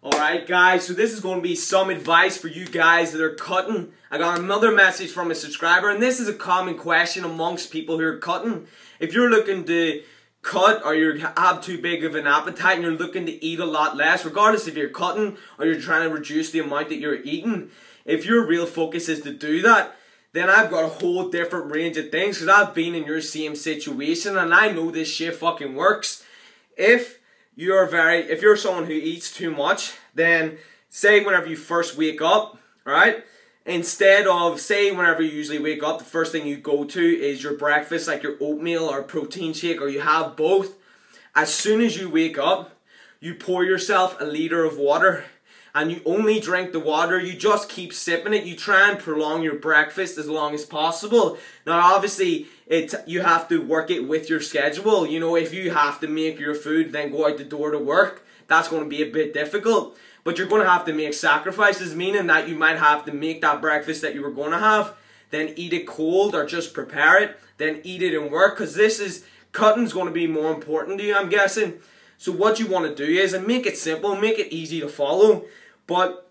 Alright guys, so this is going to be some advice for you guys that are cutting. I got another message from a subscriber, and this is a common question amongst people who are cutting. If you're looking to cut or you have too big of an appetite and you're looking to eat a lot less, regardless if you're cutting or you're trying to reduce the amount that you're eating, if your real focus is to do that, then I've got a whole different range of things, because I've been in your same situation and I know this shit fucking works. If you're someone who eats too much, then say whenever you first wake up, right? Instead of, say whenever you usually wake up, the first thing you go to is your breakfast, like your oatmeal or protein shake, or you have both. As soon as you wake up, you pour yourself a liter of water, and you only drink the water. You just keep sipping it. You try and prolong your breakfast as long as possible. Now obviously you have to work it with your schedule. You know, if you have to make your food then go out the door to work, that's going to be a bit difficult. But you're going to have to make sacrifices, meaning that you might have to make that breakfast that you were going to have, then eat it cold or just prepare it, then eat it in work, because cutting's going to be more important to you, I'm guessing. So what you want to do is, and make it simple, make it easy to follow, but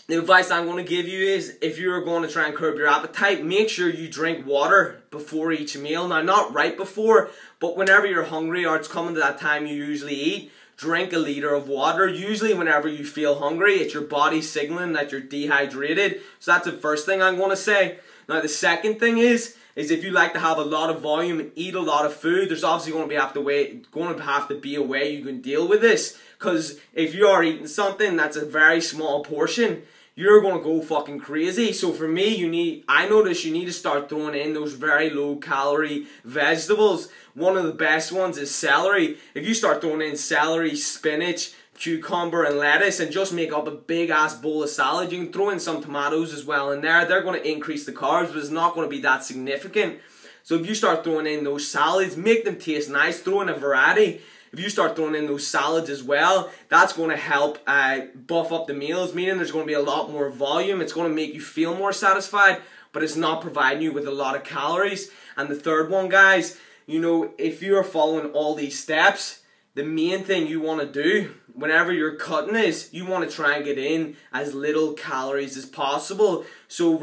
the advice I'm going to give you is, if you're going to try and curb your appetite, make sure you drink water before each meal. Now, not right before, but whenever you're hungry or it's coming to that time you usually eat, drink a liter of water. Usually whenever you feel hungry, it's your body signaling that you're dehydrated. So that's the first thing I'm going to say. Now, the second thing is if you like to have a lot of volume and eat a lot of food, there's obviously going to have to be a way you can deal with this. Because if you are eating something that's a very small portion, you're going to go fucking crazy. So for me, I notice you need to start throwing in those very low calorie vegetables. One of the best ones is celery. If you start throwing in celery, spinach, cucumber and lettuce and just make up a big ass bowl of salad, you can throw in some tomatoes as well in there. They're going to increase the carbs, but it's not going to be that significant. So if you start throwing in those salads, make them taste nice, throw in a variety. If you start throwing in those salads as well, that's going to help buff up the meals, meaning there's going to be a lot more volume. It's going to make you feel more satisfied, but it's not providing you with a lot of calories. And the third one, guys, you know, if you're following all these steps, the main thing you want to do whenever you're cutting is you want to try and get in as little calories as possible. So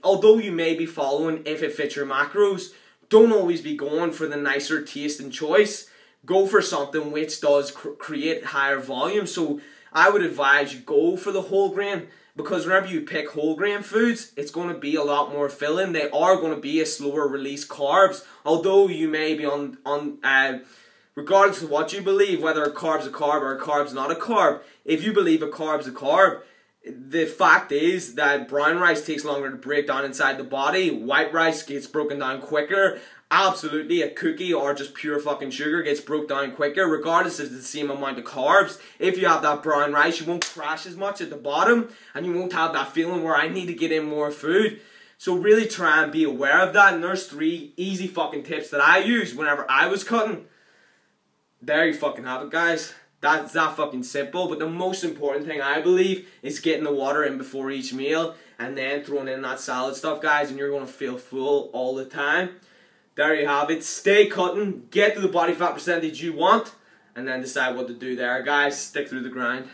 although you may be following if it fits your macros, don't always be going for the nicer taste and choice. Go for something which does create higher volume. So I would advise you go for the whole grain, because whenever you pick whole grain foods, it's going to be a lot more filling. They are going to be a slower release carbs, although you may be regardless of what you believe, whether a carb's a carb or a carb's not a carb, if you believe a carb's a carb, the fact is that brown rice takes longer to break down inside the body, white rice gets broken down quicker. Absolutely, a cookie or just pure fucking sugar gets broke down quicker, regardless if it's the same amount of carbs. If you have that brown rice, you won't crash as much at the bottom, and you won't have that feeling where I need to get in more food. So really try and be aware of that, and there's 3 easy fucking tips that I used whenever I was cutting. There you fucking have it, guys. That's that fucking simple, but the most important thing I believe is getting the water in before each meal, and then throwing in that salad stuff, guys, and you're going to feel full all the time. There you have it. Stay cutting, get to the body fat percentage you want, and then decide what to do there, guys. Stick through the grind.